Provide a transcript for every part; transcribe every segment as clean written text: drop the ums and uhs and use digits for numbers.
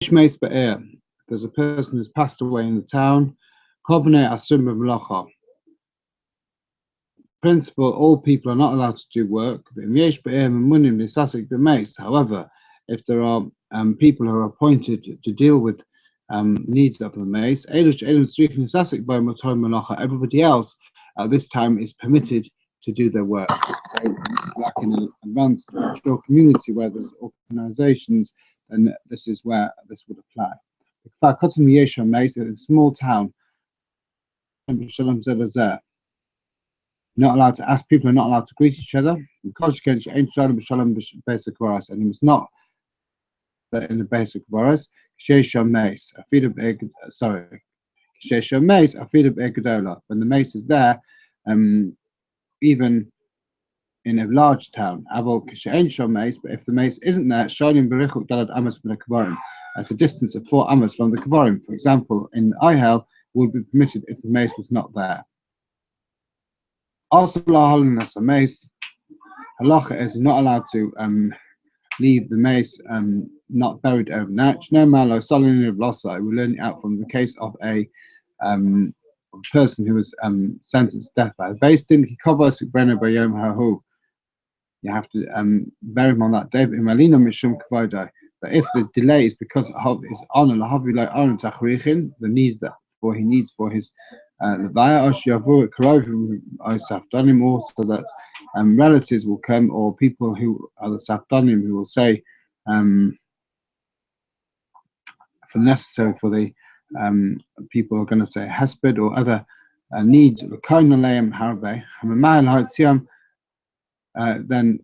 There's a person who's passed away in the town. Principle, all people are not allowed to do work. However, if there are people who are appointed to deal with needs of the mace, everybody else at this time is permitted to do their work. So it's like in an advanced mature community where there's organizations, and this is where this would apply. In a small town, not allowed to ask, people are not allowed to greet each other. And he must not in the basic boras. When the mace is there, even in a large town, but if the mace isn't there, at a distance of 4 amos from the kavarim, for example, in Ihel, would be permitted if the mace was not there. Also, mace halacha is not allowed to leave the mace not buried overnight. We learn it out from the case of a person who was sentenced to death by a based in. You have to bury him on that day. But if the delay is because of his honor, the needs that he needs for his levaya, so that relatives will come, or people who are the safdanim who will say for necessary for the people who are going to say hesped or other needs, then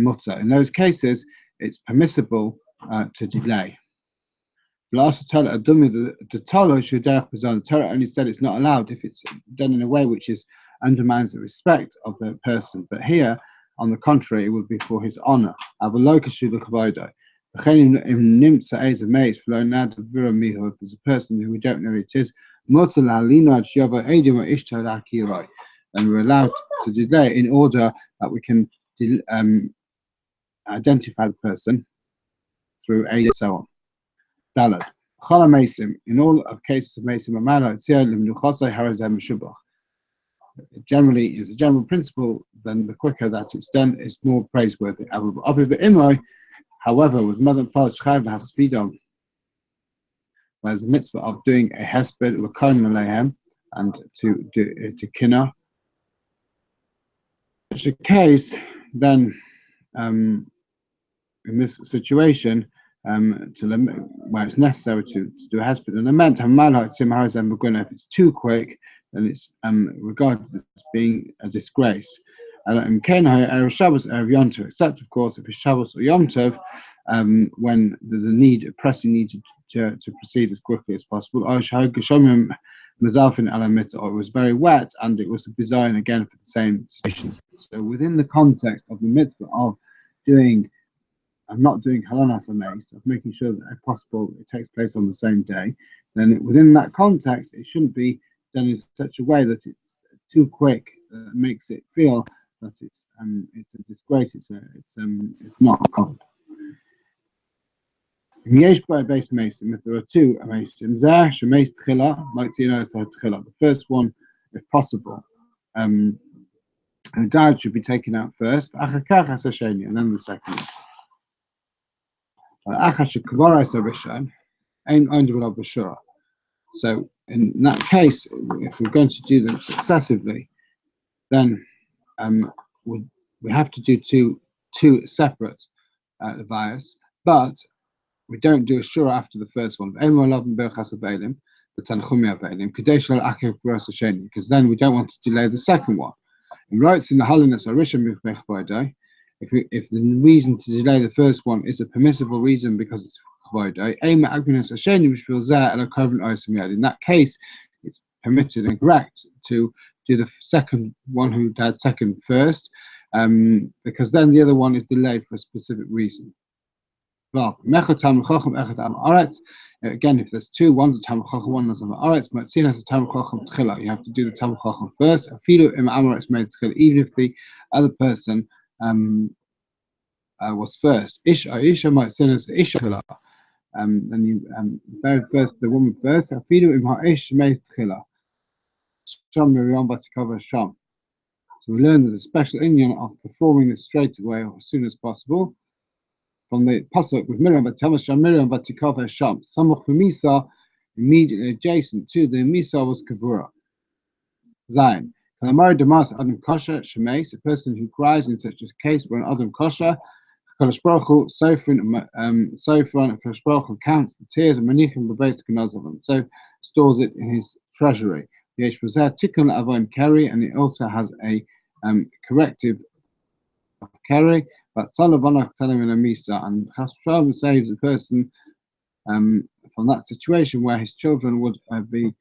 mutter. In those cases, it's permissible to delay. The Torah only said it's not allowed if it's done in a way which undermines the respect of the person. But here, on the contrary, it would be for his honor. If there's a person who we don't know who it is, then we're allowed to delay in order that we can identify the person through aid and so on. Dalad. In all of cases of Mesim, generally, as a general principle, then the quicker that it's done, is more praiseworthy. However, with mother and father, has speed on. Where there's a mitzvah of doing a hesped, and to kinna. In such a case, then in this situation, where it's necessary to do a hesped and lament, if it's too quick, then it's regarded as being a disgrace. Except, of course, if it's Shabbos or Yom Tov, when there's a pressing need to proceed as quickly as possible. Or it was very wet and it was a design again for the same situation. So within the context of the mitzvah of not doing halanas mace, of making sure that if possible it takes place on the same day, then within that context it shouldn't be done in such a way that it's too quick, that makes it feel that it's a disgrace. It's not common. If there are 2 mason, the first one, if possible, the dad should be taken out first, and then the second one. So in that case, if we're going to do them successively, then we have to do two separate levayos, but we don't do a shura after the first one. Because then we don't want to delay the second one. And writes in the holiness if the reason to delay the first one is a permissible reason because it's chavodah, in that case, it's permitted and correct to do the second one who died second first, because then the other one is delayed for a specific reason. Again, if there's 2, one's a Talmid Chacham, one's an Aretz, you have to do the Talmid Chacham first, even if the other person was first. then you bury first the woman first. Afidu im ha'esh meis tchila. Sham Miriam Batikova Sham. So we learn there's a special inyan of performing this straight away or as soon as possible. From the pasuk with Miriam Batikova Sham, Miriam Batikova Sham. Samach Misa, immediately adjacent to the Misa was Kavura. Zayin. Kalamari Damas Adam Kosher Shemeis, a person who cries in such a case when Adam Kosher, Kodesh Baruch Hu, Sofran, Kodesh Baruch Hu counts the tears and Manichem Bebeis Knazavim, so stores it in his treasury. The Yesh Bazeh Tikkun Avon Keri, and it also has a corrective of Keri, but Salavanach Telim in a Misa, and Chashav saves a person from that situation where his children would be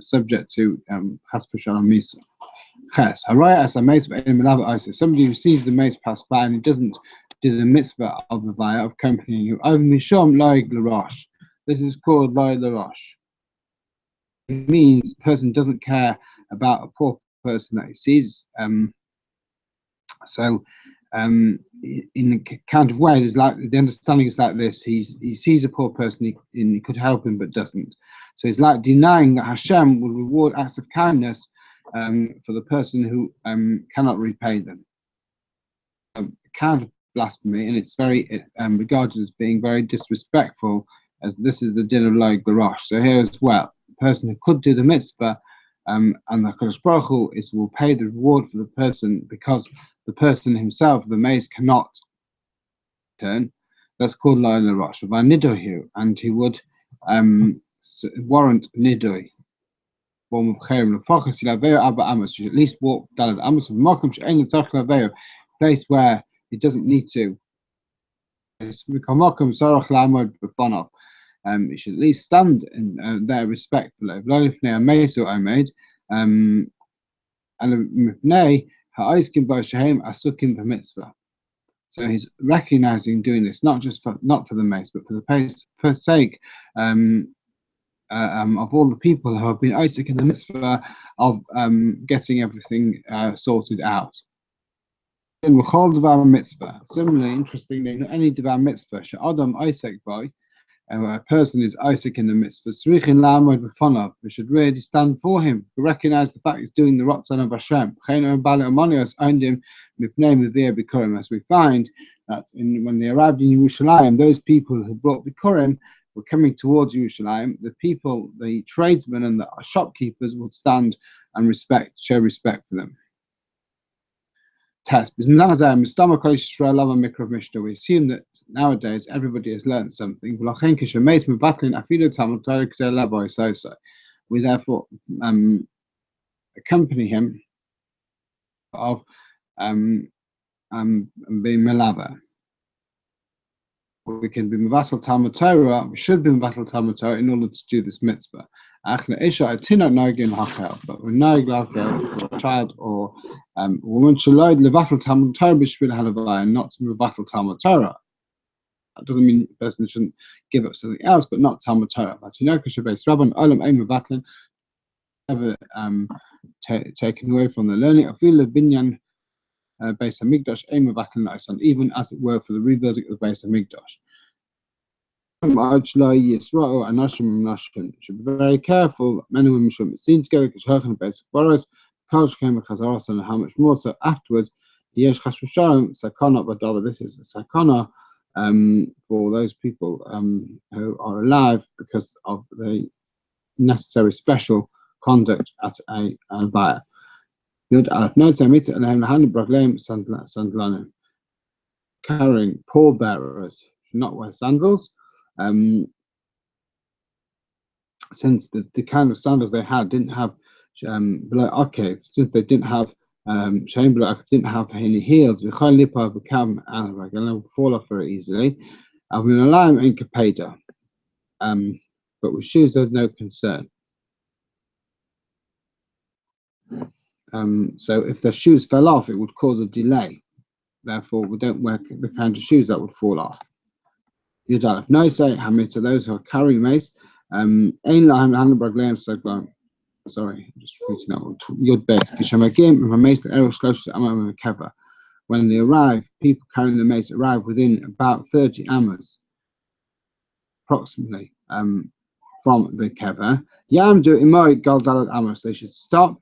subject to Chashav Misa. Somebody who sees the mace pass by and he doesn't do the mitzvah of the vaya of accompanying you. This is called loy l'rosh. It means the person doesn't care about a poor person that he sees. So in a kind of way, there's like the understanding is like this: he sees a poor person, he could help him but doesn't. So it's like denying that Hashem will reward acts of kindness for the person who cannot repay them. Kind of blasphemy, and it's very regarded as being very disrespectful, as this is the din of loy l'rosh. So here as well, the person who could do the mitzvah and the Kodesh Baruch Hu will pay the reward for the person because the person himself, the mace, cannot turn. That's called loy l'rosh. And he would warrant nidui. Form of chayim lefachas yilaveo abba amos. You should at least walk daled amos of makom she'ein tzarich laveo, place where he doesn't need to. You should at least stand in there respectfully. So he's recognizing doing this not for the mace, but for the sake of all the people who have been Isaac in the mitzvah of getting everything sorted out. Similarly, interestingly, not any devar mitzvah, Adam Isaac boy, a person is Isaac in the mitzvah, we should really stand for him, to recognize the fact he's doing the Ratzon of Hashem. As we find that when they arrived in Yerushalayim, those people who brought Bikurim were coming towards Yerushalayim. The people, the tradesmen and the shopkeepers would stand and show respect for them. Test. We assume that nowadays everybody has learned something. We therefore accompany him of being melava. We can be mevatel Talmud Torah. We should be mevatel Talmud Torah in order to do this mitzvah. But we're noig lakel, a child or a woman should levatel Talmud Torah b'shvil halavaya, not to mevatel Talmud Torah. That doesn't mean the person shouldn't give up something else, but not Talmud Torah. But you know, ever taken away from the learning of binyan Beis Hamikdash, even as it were for the rebuilding of the Beis Hamikdash. Should be very careful. Men and women shouldn't be seen together because Shulchan basic borrows. And how much more so afterwards. This is a sakana for those people who are alive because of the necessary special conduct at a buyer. Carrying pallbearers should not wear sandals, since the kind of sandals they had didn't have since they didn't have didn't have any heels, and they will fall off very easily. But with shoes there's no concern. So if their shoes fell off, it would cause a delay. Therefore, we don't wear the kind of shoes that would fall off. Yudalef Noisei Hamid, to those who are carrying mace. Sorry, I'm just reading that one. Yud Bet. When they arrive, people carrying the mace arrive within about 30 amas. approximately from the kever. Yamdu imoy galdalat amos. They should stop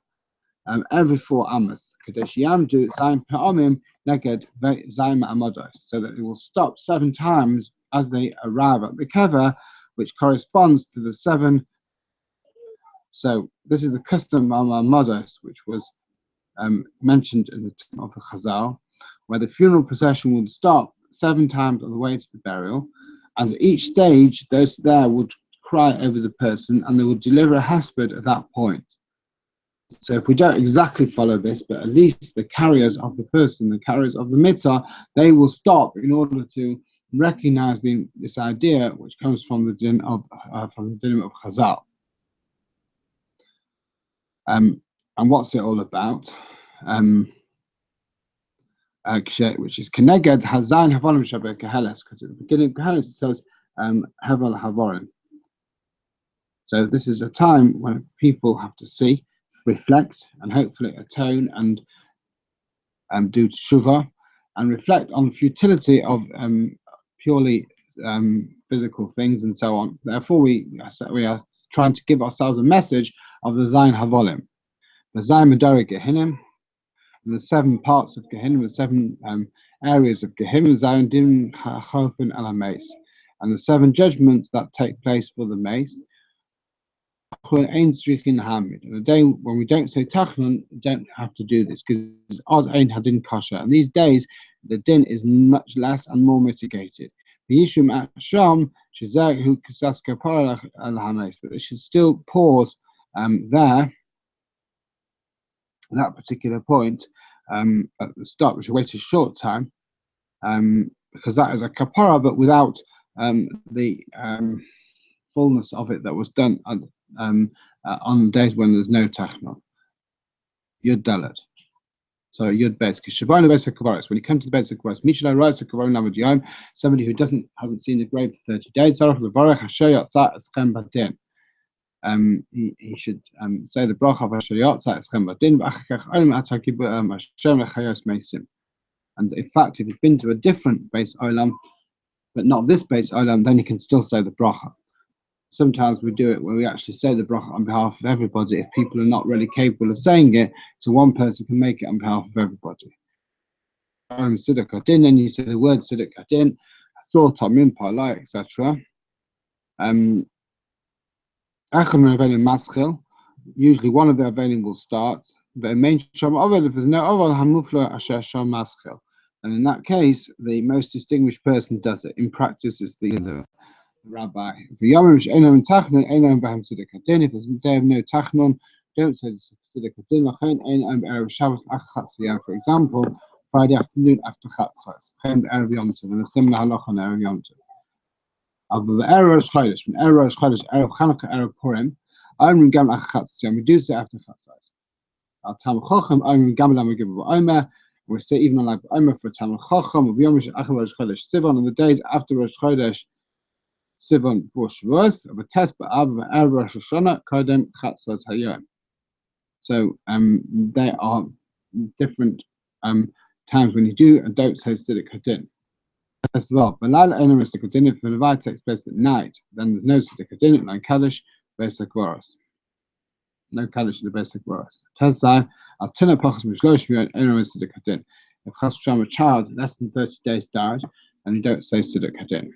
every 4 amos. Kadesh yamdu zayin pe'omim neged zayin ma'amodos, so that they will stop 7 times as they arrive at the kever, which corresponds to the 7. So this is the custom of ma'amodos, which was mentioned in the time of the Chazal, where the funeral procession would stop 7 times on the way to the burial, and at each stage those there would cry over the person, and they would deliver a hesped at that point. So if we don't exactly follow this, but at least the carriers of the person, the carriers of the mitzvah, they will stop in order to recognize this idea, which comes from the din of Chazal. And what's it all about? Which is Keneged Hazain Havolim Shabbat Keheles, because at the beginning of Keheles it says Hevel Havorim. So this is a time when people have to see, reflect, and hopefully atone and do tshuva, and reflect on the futility of purely physical things and so on. Therefore, we are trying to give ourselves a message of the Zayin Havolim, the Zayin Medori Gehinim, and the 7 parts of Gehinim, the 7 areas of Gehinim, Zayin Din Chofin Ala Mace, and the 7 judgments that take place for the mace. And a day when we don't say Tachnun, we don't have to do this, because Oz Ein Hadin Kasha. And these days, the din is much less and more mitigated. But it should still pause there, that particular point, at the start. We should wait a short time, because that is a kapara, but without the fullness of it that was done on days when there's no tachnun. Yud Dalet. So Yud Bet. When you come to the Beis HaKvaros, Mishalai writes a Kavaron Navad Yom, somebody who hasn't seen the grave for 30 days. He should say the bracha of Asher Yatzah Eschem Badin, and in fact, if he's been to a different Beis Olam, but not this Beis Olam, then he can still say the bracha. Sometimes we do it where we actually say the bracha on behalf of everybody. If people are not really capable of saying it, so one person can make it on behalf of everybody. Siddur Kadin, and you say the word Siddur Kadin, Tzor Tamim Palai, etc. Usually one of the Avelim will start. But if there's no Ovel, Hamufla Asher Shom Maschil. And in that case, the most distinguished person does it. In practice, it's the rabbi. If there's a day of no tachnun, don't say Siddur Kadin. For example, Friday afternoon after Chatzos, and a similar halacha on Erev Yom Tov. When Erev Chodesh, Erev Chanukah, Erev Purim, we do say after Chatzos. Al Talmid Chacham, we say even like Omer for Talmid Chacham, of Yom Rosh Chodesh Sivan, on the days after Rosh Chodesh Sivan for Shavuos, of a test by Abba Erev Rosh Hashanah, Kodem Chatzos Hayom. So they are different times when you do and don't say Siddur Kadin. As well, but if the Levite takes place at night, then there's no Siddur Kadin, no Kaddish, Beis HaKvaros. No Kaddish in the Beis HaKvaros. Tezai, Al Tina Pachas Mishlosh Mion, Eno Siddur Kadin. If Chas V'Shalom, a child less than 30 days died, and you don't say Siddur Kadin.